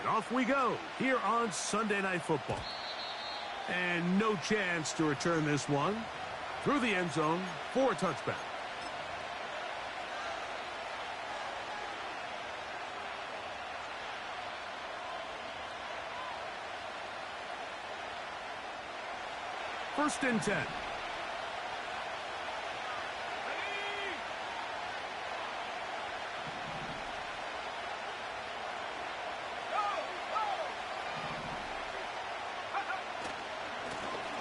And off we go here on Sunday Night Football. And no chance to return this one through the end zone for a touchback. First and 10.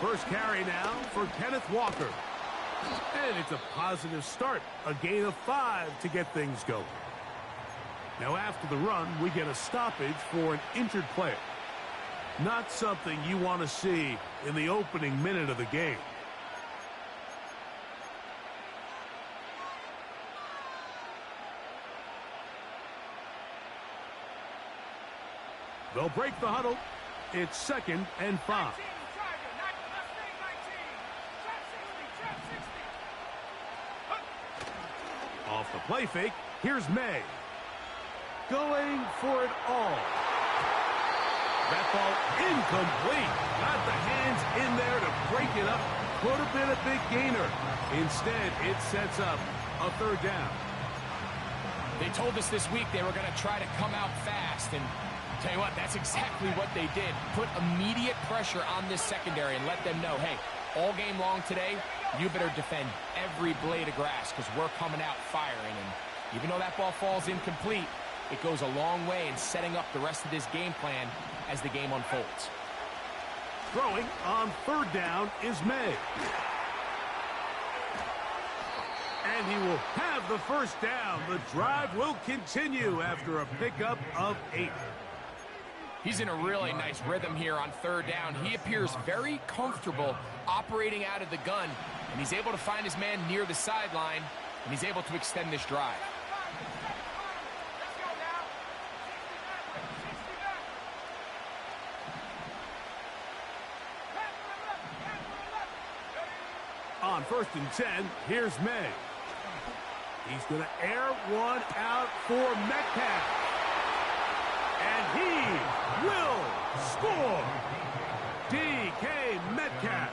First carry now for Kenneth Walker. And it's a positive start. A gain of 5 to get things going. Now after the run, we get a stoppage for an injured player. Not something you want to see in the opening minute of the game. They'll break the huddle. It's 2nd and 5. Off the play fake, here's May. Going for it all. That ball incomplete. Got the hands in there to break it up. Could have been a big gainer. Instead, it sets up a 3rd down. They told us this week they were going to try to come out fast. And tell you what, that's exactly what they did. Put immediate pressure on this secondary and let them know, hey, all game long today, you better defend every blade of grass because we're coming out firing. And even though that ball falls incomplete, it goes a long way in setting up the rest of this game plan as the game unfolds. Throwing on 3rd down is May. And he will have the first down. The drive will continue after a pickup of 8. He's in a really nice rhythm here on 3rd down. He appears very comfortable operating out of the gun, and he's able to find his man near the sideline, and he's able to extend this drive. On 1st and 10, here's May. He's going to air one out for Metcalf. And he will score. DK Metcalf.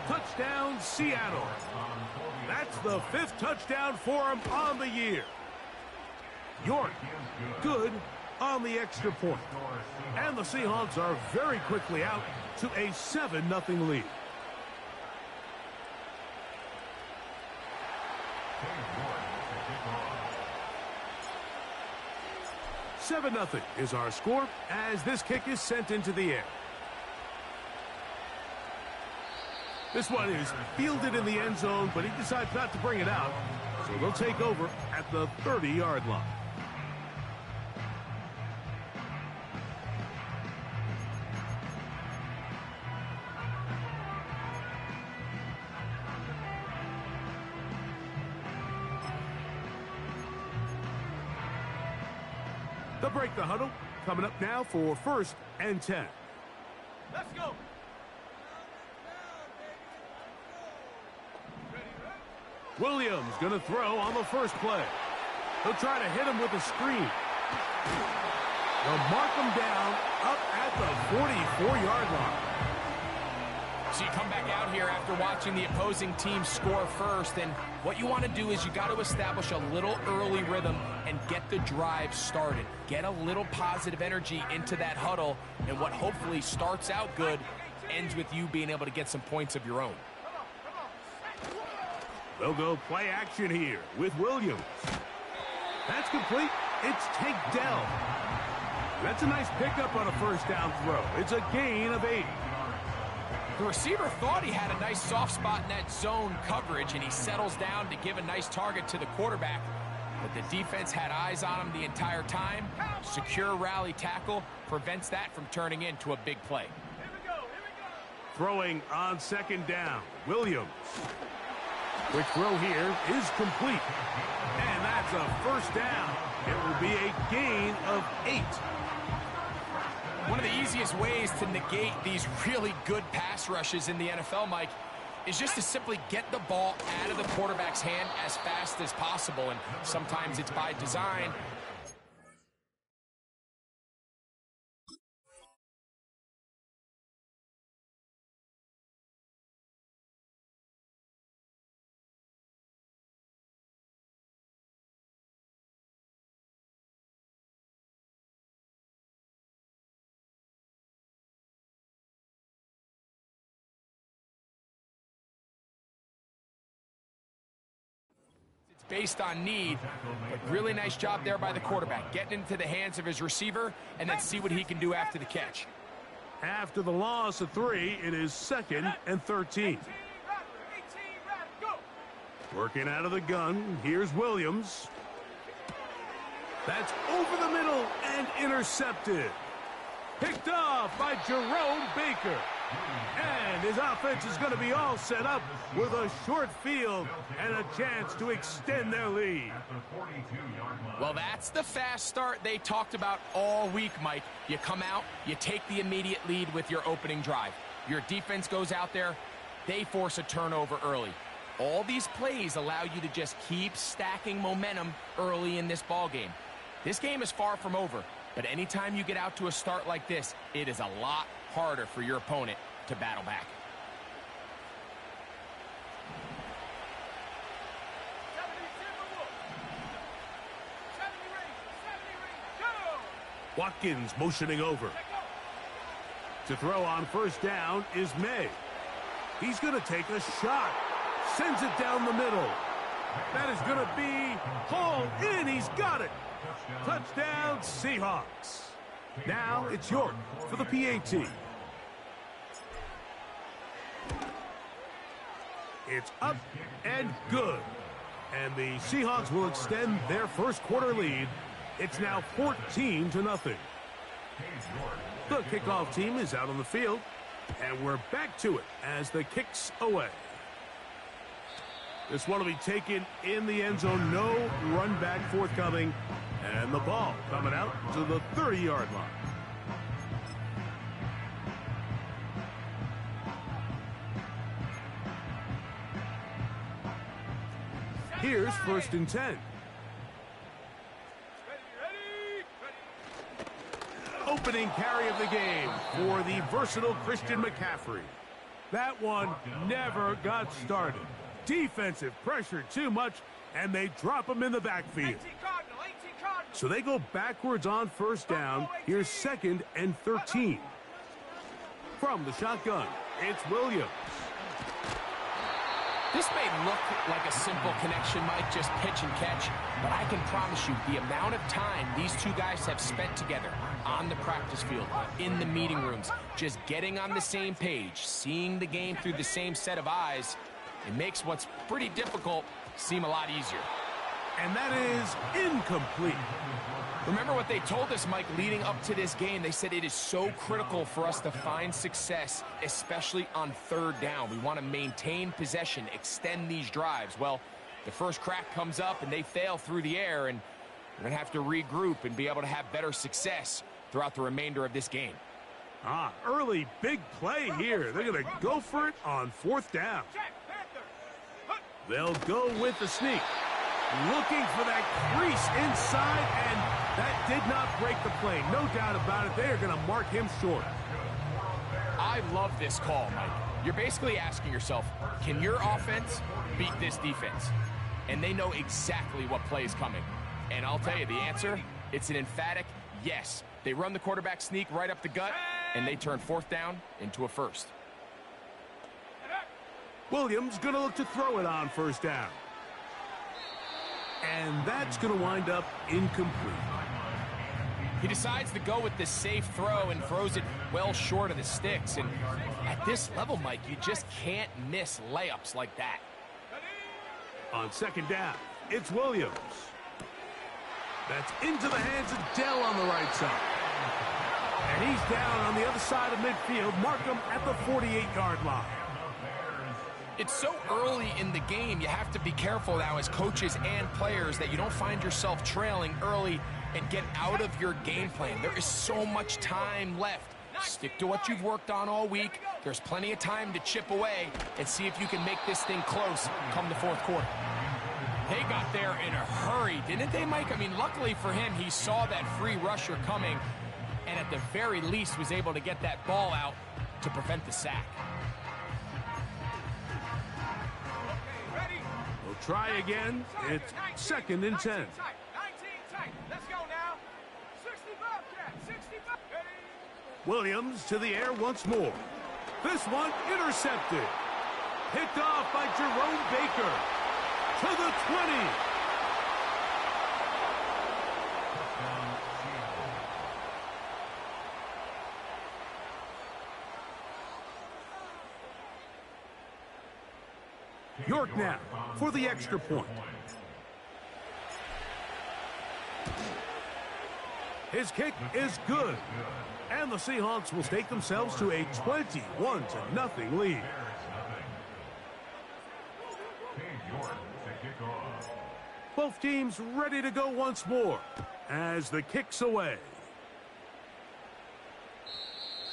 Touchdown, Seattle. That's the 5th touchdown for him on the year. York, good on the extra point. And the Seahawks are very quickly out to a 7-0 lead. Seven 0 is our score as this kick is sent into the air. This one is fielded in the end zone, but he decides not to bring it out, so they'll take over at the 30-yard line. They'll break the huddle. Coming up now for 1st and 10. Let's go. Williams going to throw on the first play. He'll try to hit him with a screen. They'll mark him down up at the 44-yard line. So you come back out here after watching the opposing team score first, and what you want to do is you got to establish a little early rhythm and get the drive started. Get a little positive energy into that huddle, and what hopefully starts out good ends with you being able to get some points of your own. They'll go play action here with Williams. That's complete. It's Tank Dell. That's a nice pickup on a 1st down throw. It's a gain of 8. The receiver thought he had a nice soft spot in that zone coverage, and he settles down to give a nice target to the quarterback. But the defense had eyes on him the entire time. Secure rally tackle prevents that from turning into a big play. Throwing on 2nd down, Williams. Quick throw here is complete. And that's a 1st down. It will be a gain of 8. One of the easiest ways to negate these really good pass rushes in the NFL, Mike, is just to simply get the ball out of the quarterback's hand as fast as possible. And sometimes it's by design, based on need. But really nice job there by the quarterback, getting into the hands of his receiver, and then see what he can do after the catch. After the loss of 3, it is 2nd and 13. Working out of the gun, here's Williams. That's over the middle and intercepted. Picked off by Jerome Baker. And his offense is going to be all set up with a short field and a chance to extend their lead. Well, that's the fast start they talked about all week, Mike. You come out, you take the immediate lead with your opening drive. Your defense goes out there, they force a turnover early. All these plays allow you to just keep stacking momentum early in this ball game. This game is far from over, but anytime you get out to a start like this, it is a lot harder for your opponent to battle back. Watkins motioning over. To throw on first down is May. He's going to take a shot. Sends it down the middle. That is going to be hauled in. He's got it. Touchdown, Seahawks. Now it's York for the PAT. It's up and good. And the Seahawks will extend their first quarter lead. It's now 14-0. The kickoff team is out on the field. And we're back to it as the kick's away. This one will be taken in the end zone. No run back forthcoming. And the ball coming out to the 30-yard line. Here's 1st and 10. Opening carry of the game for the versatile Christian McCaffrey. That one never got started. Defensive pressure too much, and they drop him in the backfield. So they go backwards on first down. Here's 2nd and 13. From the shotgun, it's Williams. This may look like a simple connection, Mike, just pitch and catch, but I can promise you the amount of time these two guys have spent together on the practice field, in the meeting rooms, just getting on the same page, seeing the game through the same set of eyes, it makes what's pretty difficult seem a lot easier. And that is incomplete. Remember what they told us, Mike, leading up to this game. They said it is so critical for us to find success, especially on third down. We want to maintain possession, extend these drives. Well, the first crack comes up and they fail through the air, and we're going to have to regroup and be able to have better success throughout the remainder of this game. Early big play here. They're going to go for it on 4th down. They'll go with the sneak. Looking for that crease inside, and that did not break the play. No doubt about it. They are going to mark him short. I love this call, Mike. You're basically asking yourself, can your offense beat this defense? And they know exactly what play is coming. And I'll tell you the answer, it's an emphatic yes. They run the quarterback sneak right up the gut, and they turn 4th down into a 1st. Williams going to look to throw it on first down. And that's going to wind up incomplete. He decides to go with the safe throw and throws it well short of the sticks. And at this level, Mike, you just can't miss layups like that. On 2nd down, it's Williams. That's into the hands of Dell on the right side. And he's down on the other side of midfield. Mark him at the 48-yard line. It's so early in the game, you have to be careful now as coaches and players that you don't find yourself trailing early and get out of your game plan. There is so much time left. Stick to what you've worked on all week. There's plenty of time to chip away and see if you can make this thing close come the 4th quarter. They got there in a hurry, didn't they, Mike? I mean, luckily for him, he saw that free rusher coming and at the very least was able to get that ball out to prevent the sack. Try again. It's 2nd and 10. Let's go now. 65, Cat. 65. Williams to the air once more. This one intercepted. Picked off by Jerome Baker. To the 20. York now for the extra point. His kick is good. And the Seahawks will stake themselves to a 21-0 lead. Both teams ready to go once more as the kick's away.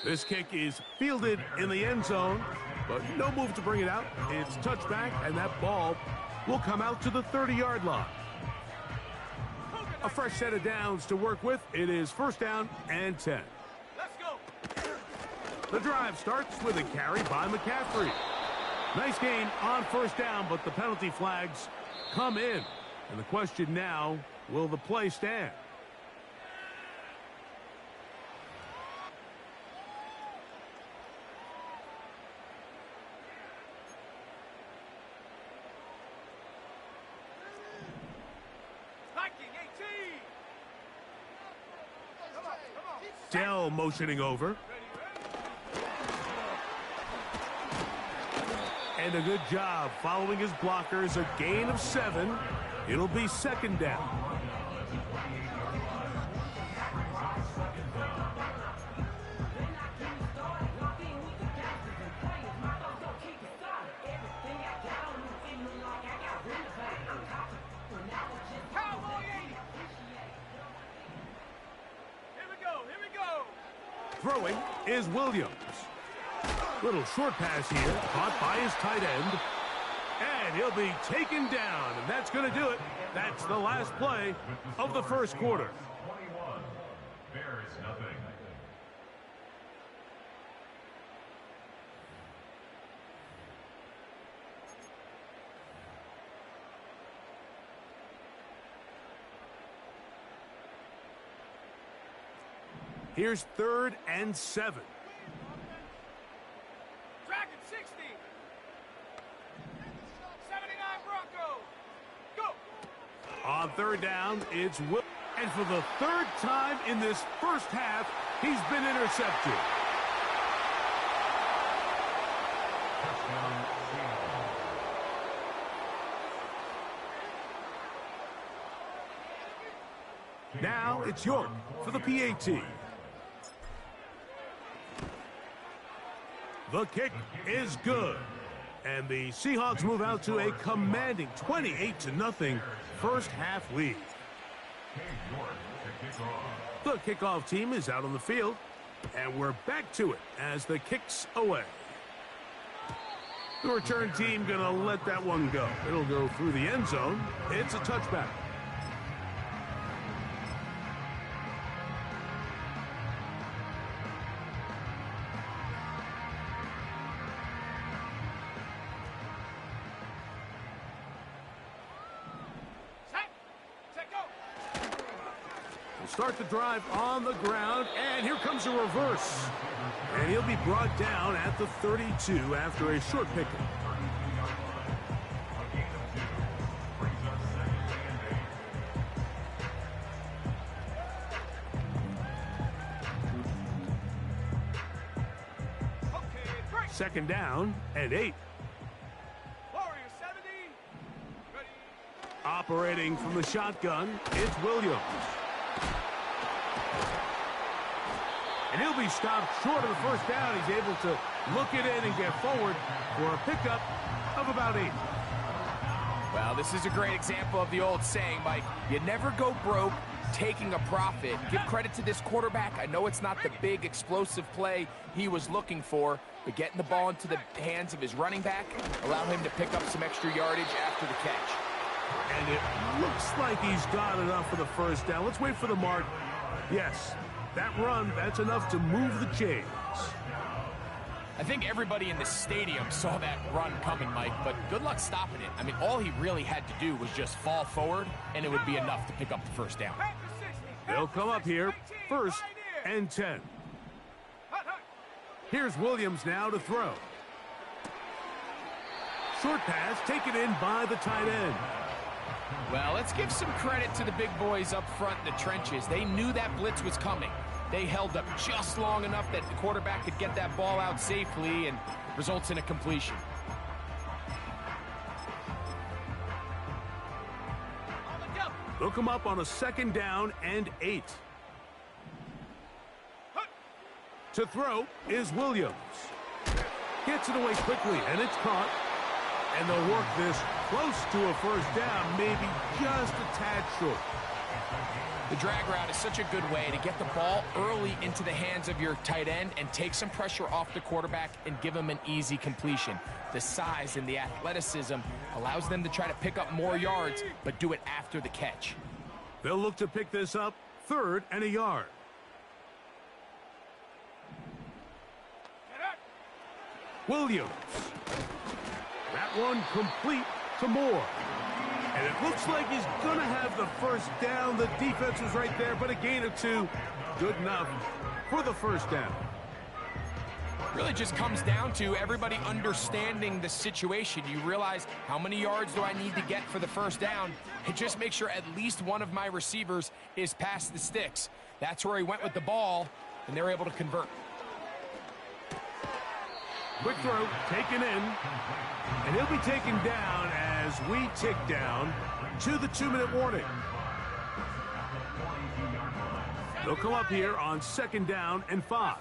This kick is fielded in the end zone, but no move to bring it out. It's touchback, and that ball will come out to the 30-yard line. A fresh set of downs to work with. It is first down and 10. Let's go. The drive starts with a carry by McCaffrey. Nice gain on first down, but the penalty flags come in. And the question now, will the play stand? Dell motioning over. And a good job following his blockers. A gain of 7. It'll be second down. Throwing is Williams. Little short pass here, caught by his tight end. And he'll be taken down, and that's going to do it. That's the last play of the first quarter. Here's 3rd and 7. Dragon 60. 79 Broncos. Go. On 3rd down, it's Will. And for the 3rd time in this first half, he's been intercepted. Now it's York for the PAT. The kick is good. And the Seahawks move out to a commanding 28-0 first half lead. The kickoff team is out on the field. And we're back to it as the kick's away. The return team going to let that one go. It'll go through the end zone. It's a touchback. Start the drive on the ground, and here comes a reverse. And he'll be brought down at the 32 after a short pickup. Second down and 8. Warrior 70. Ready. Operating from the shotgun, it's Williams. And he'll be stopped short of the first down. He's able to look it in and get forward for a pickup of about 8. Well, this is a great example of the old saying, Mike. You never go broke taking a profit. Give credit to this quarterback. I know it's not the big explosive play he was looking for, but getting the ball into the hands of his running back allow him to pick up some extra yardage after the catch. And it looks like he's got enough for the first down. Let's wait for the mark. Yes. That run, that's enough to move the chains. I think everybody in the stadium saw that run coming, Mike, but good luck stopping it. I mean, all he really had to do was just fall forward, and it would be enough to pick up the first down. They'll come up here, 1st and 10. Here's Williams now to throw. Short pass taken in by the tight end. Well, let's give some credit to the big boys up front in the trenches. They knew that blitz was coming. They held up just long enough that the quarterback could get that ball out safely and results in a completion. They'll come up on a 2nd down and 8. To throw is Williams. Gets it away quickly, and it's caught. And they'll work this close to a 1st down, maybe just a tad short. The drag route is such a good way to get the ball early into the hands of your tight end and take some pressure off the quarterback and give him an easy completion. The size and the athleticism allows them to try to pick up more yards, but do it after the catch. They'll look to pick this up 3rd and a yard. Williams. That one complete to Moore. And it looks like he's going to have the 1st down. The defense was right there, but a gain of 2. Good enough for the 1st down. Really just comes down to everybody understanding the situation. You realize, how many yards do I need to get for the 1st down? And just make sure at least one of my receivers is past the sticks. That's where he went with the ball, and they're able to convert. Quick throw, taken in, and he'll be taken down as we tick down to the 2-minute warning. They'll come up here on 2nd down and 5.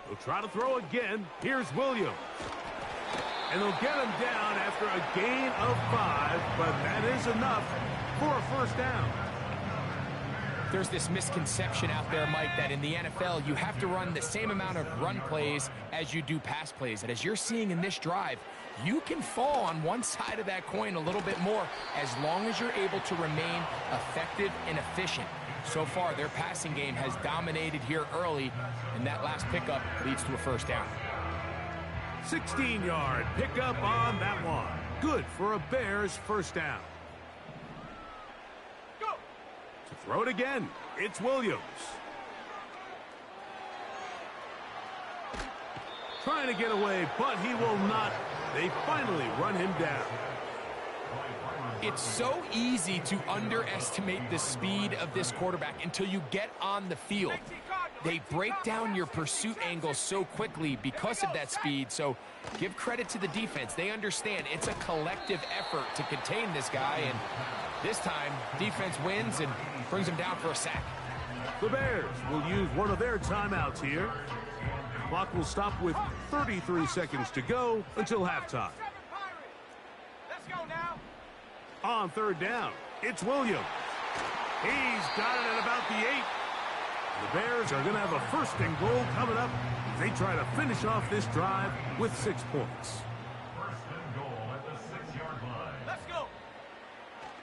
They'll try to throw again. Here's Williams. And they'll get him down after a gain of 5, but that is enough for a 1st down. There's this misconception out there, Mike, that in the NFL, you have to run the same amount of run plays as you do pass plays. And as you're seeing in this drive, you can fall on one side of that coin a little bit more as long as you're able to remain effective and efficient. So far, their passing game has dominated here early, and that last pickup leads to a 1st down. 16-yard pickup on that one. Good for a Bears 1st down. Throw it again. It's Williams. Trying to get away, but he will not. They finally run him down. It's so easy to underestimate the speed of this quarterback until you get on the field. They break down your pursuit angles so quickly because of that speed, so give credit to the defense. They understand it's a collective effort to contain this guy, and this time, defense wins and brings him down for a sack. The Bears will use one of their timeouts here. Clock will stop with 33 seconds to go until halftime. Let's go now. On 3rd down, it's Williams. He's got it at about the 8. The Bears are going to have a 1st and goal coming up. They try to finish off this drive with 6 points. 1st and goal at the 6-yard line. Let's go.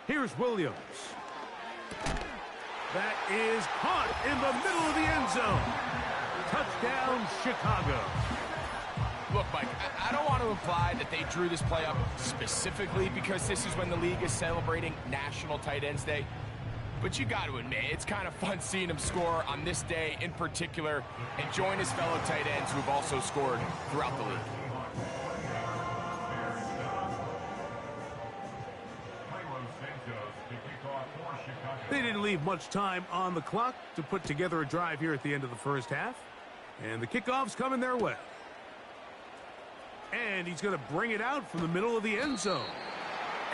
Here's Williams. That is caught in the middle of the end zone. Touchdown, Chicago. Look, Mike, I don't want to imply that they drew this play up specifically because this is when the league is celebrating National Tight Ends Day. But you got to admit, it's kind of fun seeing him score on this day in particular and join his fellow tight ends who've also scored throughout the league. They didn't leave much time on the clock to put together a drive here at the end of the 1st half. And the kickoff's coming their way. And he's going to bring it out from the middle of the end zone.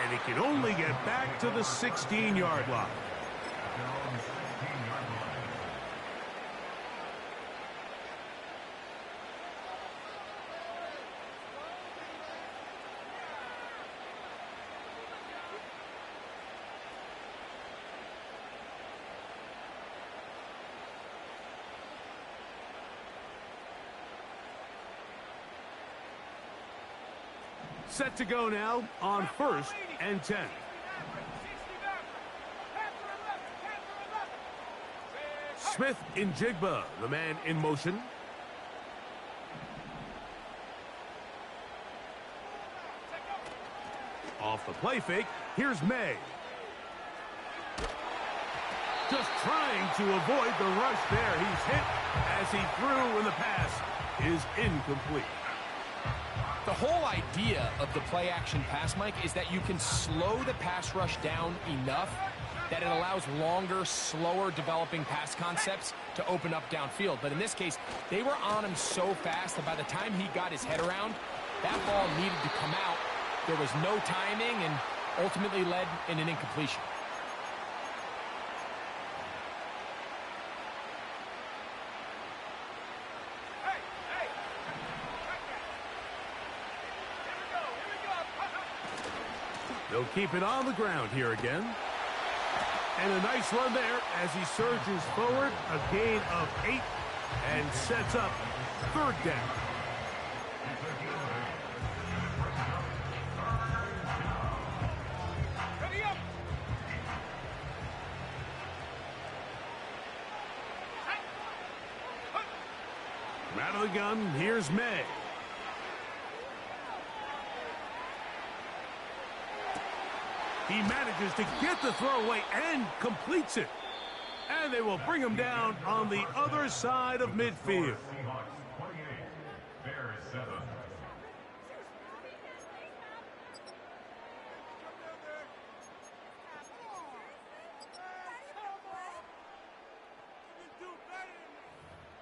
And he can only get back to the 16-yard line. Set to go now on 1st and 10. Smith in Jigba, the man in motion. Off the play fake, here's May. Just trying to avoid the rush there. He's hit as he threw, and the pass is incomplete. The whole idea of the play-action pass, Mike, is that you can slow the pass rush down enough that it allows longer, slower developing pass concepts to open up downfield. But in this case, they were on him so fast that by the time he got his head around, that ball needed to come out. There was no timing, and ultimately led in an incompletion. They'll keep it on the ground here again. And a nice run there as he surges forward. A gain of 8 and sets up third down. From out of the gun, here's May. He manages to get the throw away and completes it. And they will bring him down on the other side of midfield.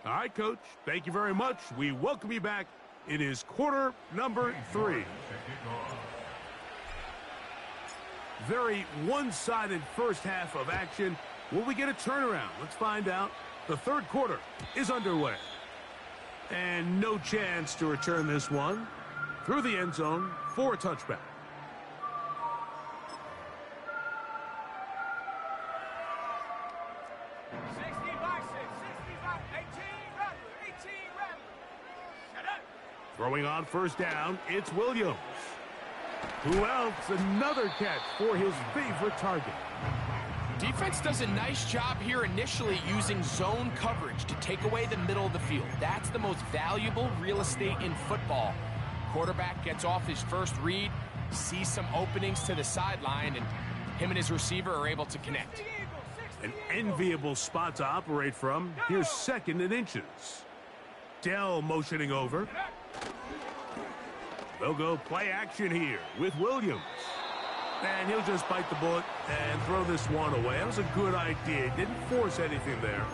All right, Coach, thank you very much. We welcome you back. It is quarter number 3. Very one-sided first half of action. Will we get a turnaround? Let's find out. The third quarter is underway. And no chance to return this one through the end zone for a touchback. Throwing on first down, it's Williams. Who else? Another catch for his favorite target. Defense does a nice job here initially using zone coverage to take away the middle of the field. That's the most valuable real estate in football. Quarterback gets off his first read, sees some openings to the sideline, and him and his receiver are able to connect. An enviable spot to operate from. Here's second and inches. Dell motioning over. They'll go play action here with Williams. And he'll just bite the bullet and throw this one away. That was a good idea. Didn't force anything there.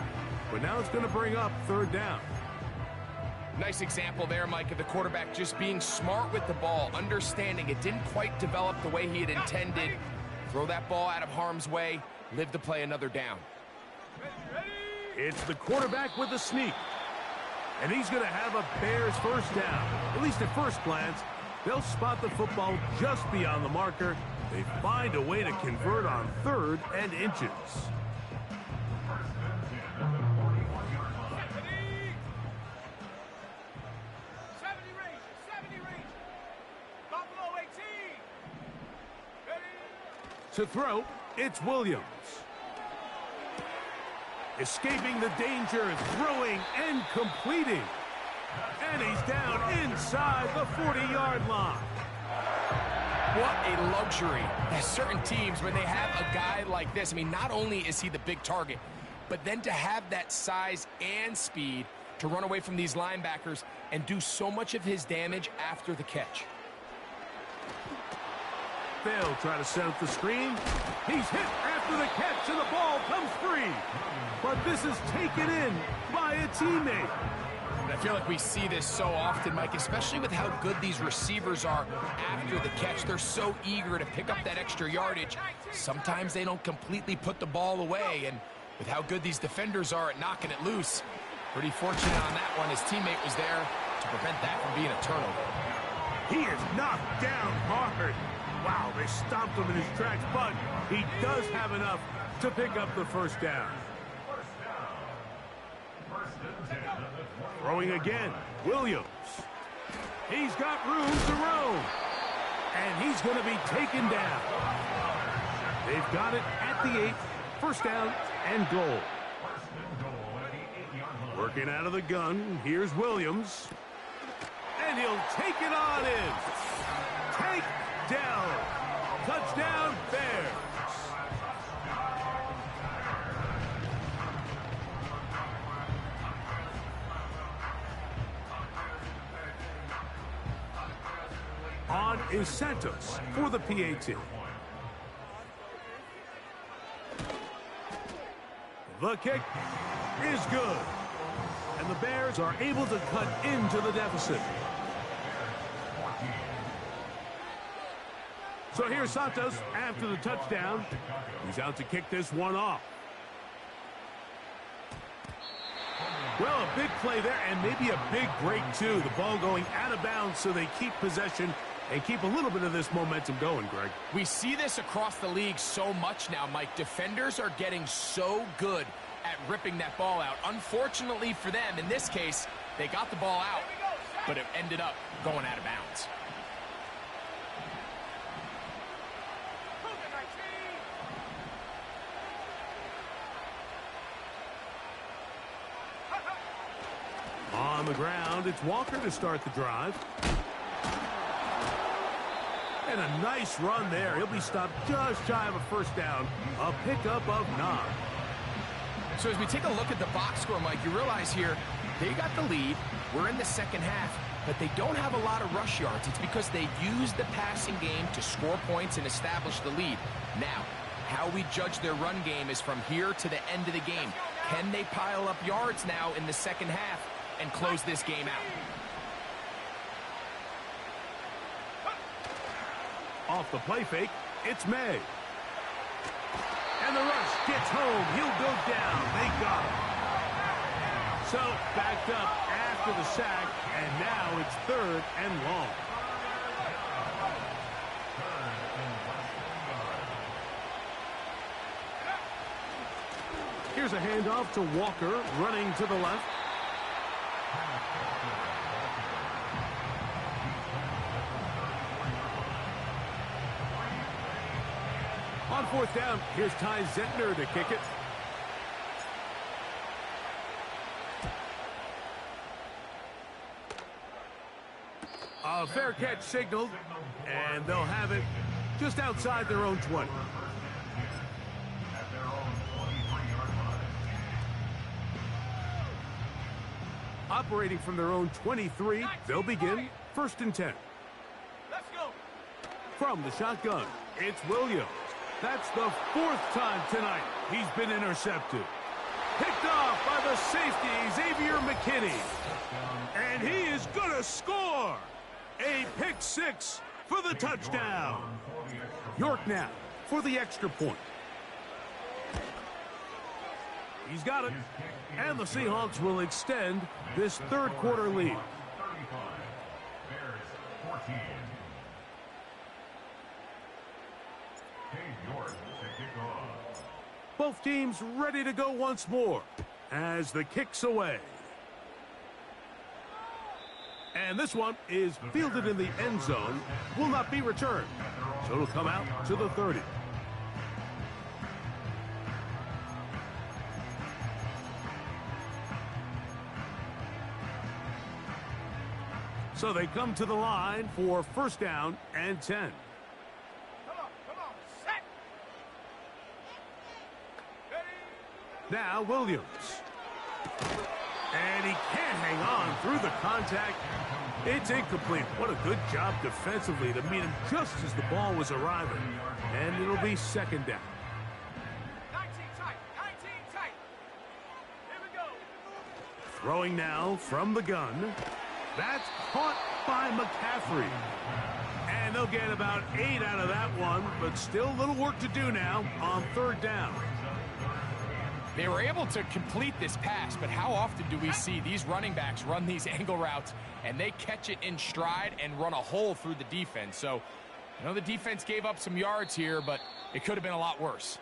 But now it's going to bring up third down. Nice example there, Mike, of the quarterback just being smart with the ball, understanding it didn't quite develop the way he had intended. Throw that ball out of harm's way, live to play another down. It's the quarterback with the sneak. And he's going to have a Bears first down. At least at first glance, they'll spot the football just beyond the marker. They find a way to convert on third and inches. To throw, it's Williams. Escaping the danger, throwing and completing. And he's down inside the 40-yard line. What a luxury. There's certain teams, when they have a guy like this, I mean, not only is he the big target, but then to have that size and speed to run away from these linebackers and do so much of his damage after the catch. They'll try to set up the screen. He's hit after the catch, and the ball comes free. But this is taken in by a teammate. I feel like we see this so often, Mike, especially with how good these receivers are after the catch. They're so eager to pick up that extra yardage. Sometimes they don't completely put the ball away, and with how good these defenders are at knocking it loose, pretty fortunate on that one. His teammate was there to prevent that from being a turnover. He is knocked down hard. Wow, they stomped him in his tracks, but he does have enough to pick up the first down. Throwing again, Williams. He's got room to roam. And he's going to be taken down. They've got it at the 8. First down and goal. Working out of the gun, here's Williams. And he'll take it on in. Take down. Touchdown, Bears. On is Santos for the PAT. The kick is good. And the Bears are able to cut into the deficit. So here's Santos after the touchdown. He's out to kick this one off. Well, a big play there, and maybe a big break, too. The ball going out of bounds, so they keep possession and keep a little bit of this momentum going, Greg. We see this across the league so much now, Mike. Defenders are getting so good at ripping that ball out. Unfortunately for them, in this case, they got the ball out, but it ended up going out of bounds. On the ground, it's Walker to start the drive. And a nice run there. He'll be stopped just shy of a first down. A pickup of 9. So as we take a look at the box score, Mike, you realize here they got the lead. We're in the second half, but they don't have a lot of rush yards. It's because they use the passing game to score points and establish the lead. Now, how we judge their run game is from here to the end of the game. Can they pile up yards now in the second half and close this game out? Off the play fake, it's May. And the rush gets home. He'll go down. They got him. So, backed up after the sack, and now it's 3rd and long. Here's a handoff to Walker, running to the left. On 4th down, here's Ty Zentner to kick it. A fair catch signaled, and they'll have it just outside their own 20. Operating from their own 23, they'll begin 1st and 10. Let's go. From the shotgun, it's Williams. That's the 4th time tonight he's been intercepted. Picked off by the safety, Xavier McKinney. And he is going to score. A pick 6 for the touchdown. York now for the extra point. He's got it. And the Seahawks will extend this 3rd quarter lead. 35. Bears 14. York to kick off. Both teams ready to go once more as the kick's away. And this one is fielded in the end zone, will not be returned. So it'll come out to the 30. So they come to the line for 1st down and 10. Come on, set. Ready. Now Williams. And he can't hang on through the contact. It's incomplete. What a good job defensively to meet him just as the ball was arriving. And it'll be 2nd down. 19 tight, 19 tight. Here we go. Throwing now from the gun. That's caught by McCaffrey. And they'll get about 8 out of that one, but still a little work to do now on 3rd down. They were able to complete this pass, but how often do we see these running backs run these angle routes and they catch it in stride and run a hole through the defense? So, I know the defense gave up some yards here, but it could have been a lot worse.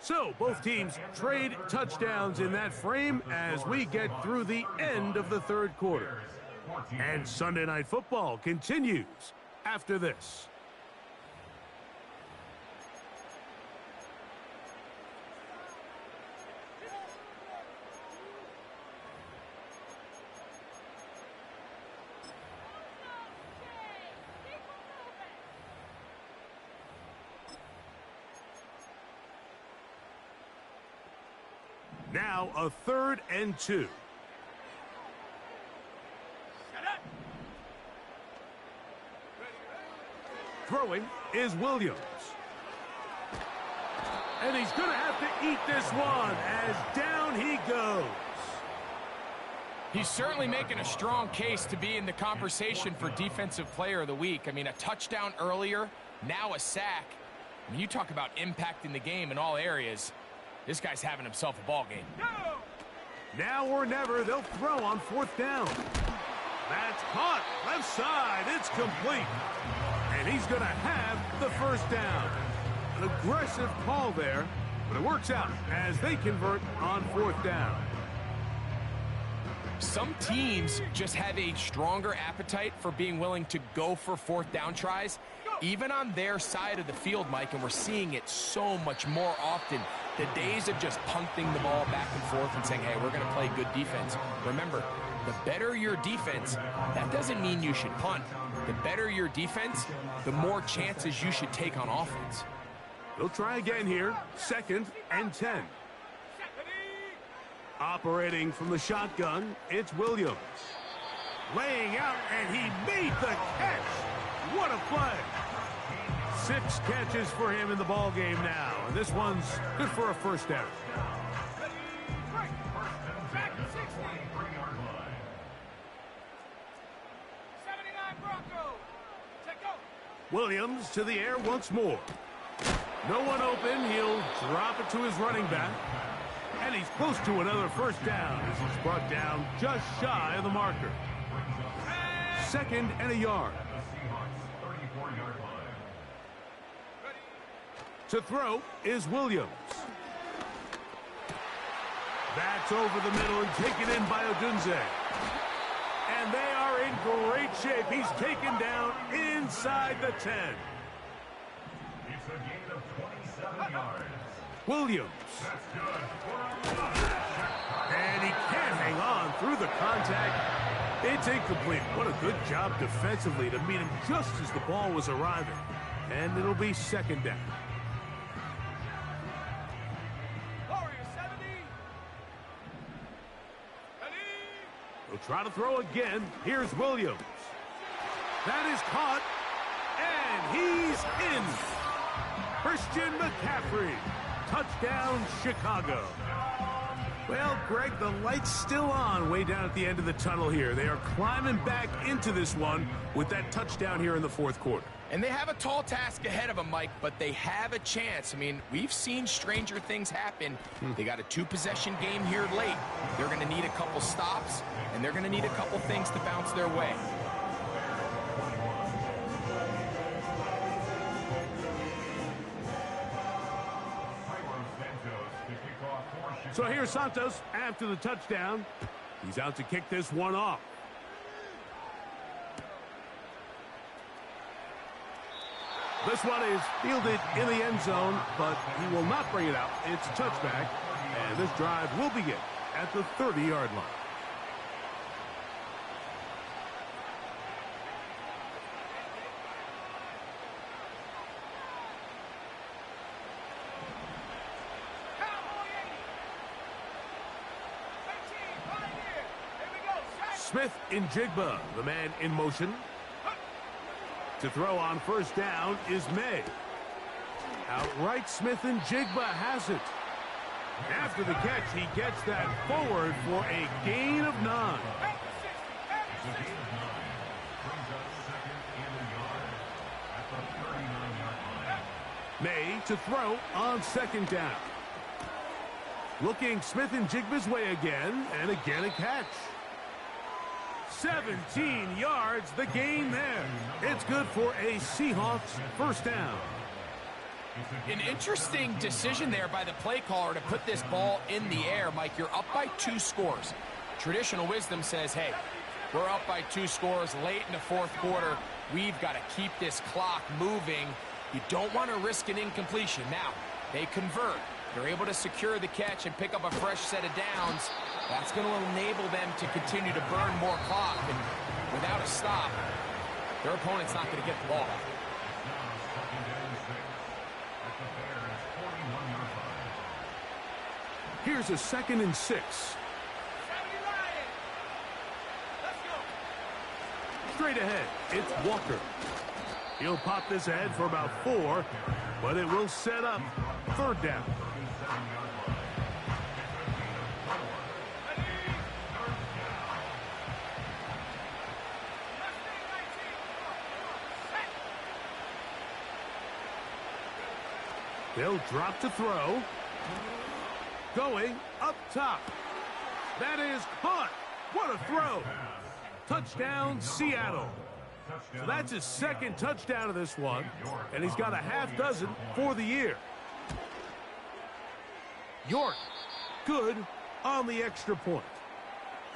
So, both teams trade touchdowns in that frame as we get through the end of the 3rd quarter. And Sunday Night Football continues after this. Now a 3rd and 2. Throwing is Williams. And he's going to have to eat this one as down he goes. He's certainly making a strong case to be in the conversation for Defensive Player of the Week. I mean, a touchdown earlier, Now a sack. I mean, you talk about impacting the game in all areas. This guy's having himself a ball game. Now or never, they'll throw on 4th down. That's caught. Left side. It's complete. And he's going to have the first down. An aggressive call there, but it works out as they convert on 4th down. Some teams just have a stronger appetite for being willing to go for 4th down tries, even on their side of the field, Mike, and we're seeing it so much more often. The days of just punting the ball back and forth and saying, hey, we're going to play good defense. Remember, the better your defense, that doesn't mean you should punt. The better your defense, the more chances you should take on offense. They'll try again here, 2nd and 10. Operating from the shotgun, it's Williams. Laying out, and he made the catch. What a play. 6 catches for him in the ball game now, and this one's good for a first down. Williams to the air once more. No one open. He'll drop it to his running back. And he's close to another first down as he's brought down just shy of the marker. 2nd and a yard. To throw is Williams. That's over the middle and taken in by Odunze. And they are in great shape. He's taken down inside the 10. It's a gain of 27 yards. Williams. And he can't hang on through the contact. It's incomplete. What a good job defensively to meet him just as the ball was arriving. And it'll be 2nd down. He'll try to throw again. Here's Williams. That is caught. And he's in. Christian McCaffrey. Touchdown, Chicago. Well, Greg, the light's still on way down at the end of the tunnel here. They are climbing back into this one with that touchdown here in the 4th quarter. And they have a tall task ahead of them, Mike, but they have a chance. I mean, we've seen stranger things happen. They got a 2-possession game here late. They're going to need a couple stops, and they're going to need a couple things to bounce their way. So here's Santos after the touchdown. He's out to kick this one off. This one is fielded in the end zone, but he will not bring it out. It's a touchback, and this drive will begin at the 30-yard line. Smith in Jigba, the man in motion. To throw on first down is May. Outright Smith and Jigba has it. After the catch, he gets that forward for a gain of 9. May to throw on 2nd down. Looking Smith and Jigba's way again, and again a catch. 17 yards, the gain there. It's good for a Seahawks first down. An interesting decision there by the play caller to put this ball in the air. Mike, you're up by 2 scores. Traditional wisdom says, hey, we're up by 2 scores late in the 4th quarter. We've got to keep this clock moving. You don't want to risk an incompletion. Now, they convert. They're able to secure the catch and pick up a fresh set of downs. That's going to enable them to continue to burn more clock. And without a stop, their opponent's not going to get the ball back. Here's a 2nd and 6. Straight ahead, it's Walker. He'll pop this ahead for about 4, but it will set up 3rd down. They'll drop to throw. Going up top. That is caught. What a throw. Touchdown, Seattle. So that's his second touchdown of this one, and he's got a half dozen for the year. York, good on the extra point.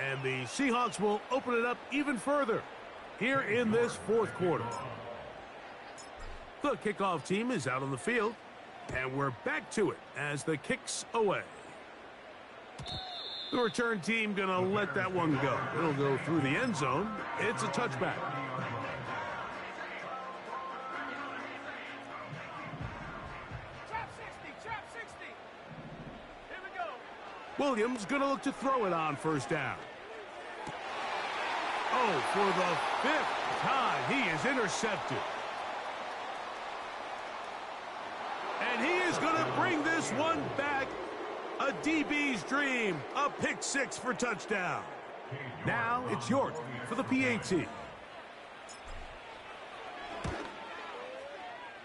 And the Seahawks will open it up even further here in this fourth quarter. The kickoff team is out on the field, and we're back to it as the kick's away. The return team going to let that one go. It'll go through the end zone. It's a touchback. Trap 60, trap 60. Here we go. Williams going to look to throw it on first down. Oh, for the 5th time, he is intercepted. And he is going to bring this one back. A DB's dream. A pick six for touchdown. Now it's York for the PAT.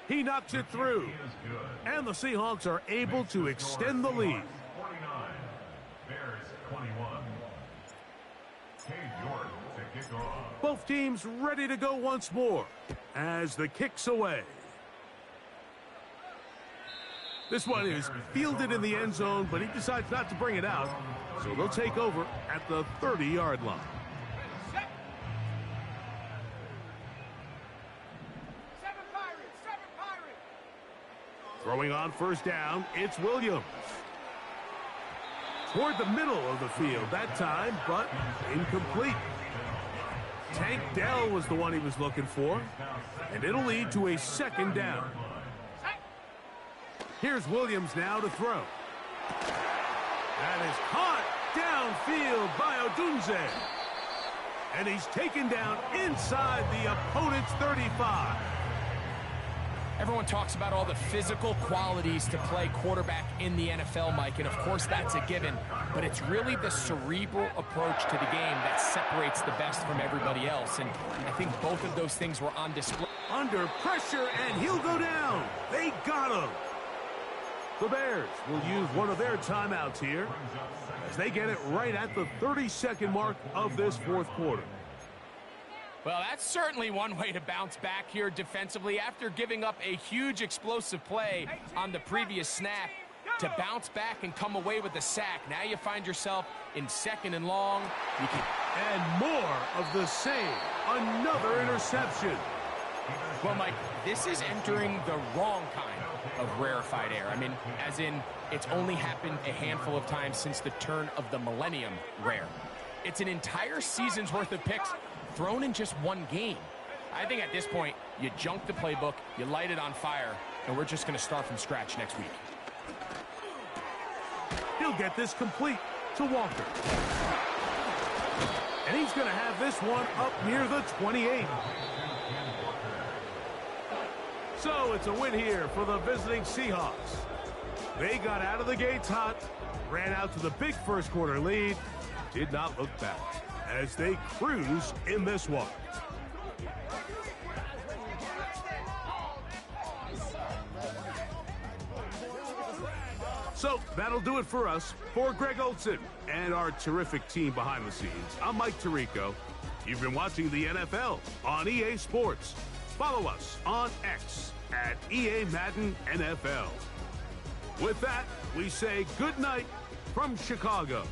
He knocks it through. And the Seahawks are able to extend the lead. 49, Bears 21. York to kick off. Both teams ready to go once more as the kick's away. This one is fielded in the end zone, but he decides not to bring it out. So they'll take over at the 30-yard line. Set. 7 Pirates, 7 Pirates. Throwing on first down, it's Williams. Toward the middle of the field that time, but incomplete. Tank Dell was the one he was looking for, and it'll lead to a second down. Here's Williams now to throw. That is caught downfield by Odunze. And he's taken down inside the opponent's 35. Everyone talks about all the physical qualities to play quarterback in the NFL, Mike, and of course that's a given, but it's really the cerebral approach to the game that separates the best from everybody else, and I think both of those things were on display. Under pressure, and he'll go down. They got him. The Bears will use one of their timeouts here as they get it right at the 30-second mark of this fourth quarter. Well, that's certainly one way to bounce back here defensively after giving up a huge explosive play on the previous snap. To bounce back and come away with a sack. Now you find yourself in 2nd and long. And more of the same. Another interception. Well, Mike, this is entering the wrong kind of rarefied air. I mean, as in, it's only happened a handful of times since the turn of the millennium rare. It's an entire season's worth of picks thrown in just one game. I think at this point, you junk the playbook, you light it on fire, and we're just going to start from scratch next week. He'll get this complete to Walker. And he's going to have this one up near the 28. So it's a win here for the visiting Seahawks. They got out of the gates hot, ran out to the big first quarter lead, did not look back as they cruise in this one. So that'll do it for us. For Greg Olson and our terrific team behind the scenes, I'm Mike Tirico. You've been watching the NFL on EA Sports. Follow us on X at EA Madden NFL. With that, we say good night from Chicago.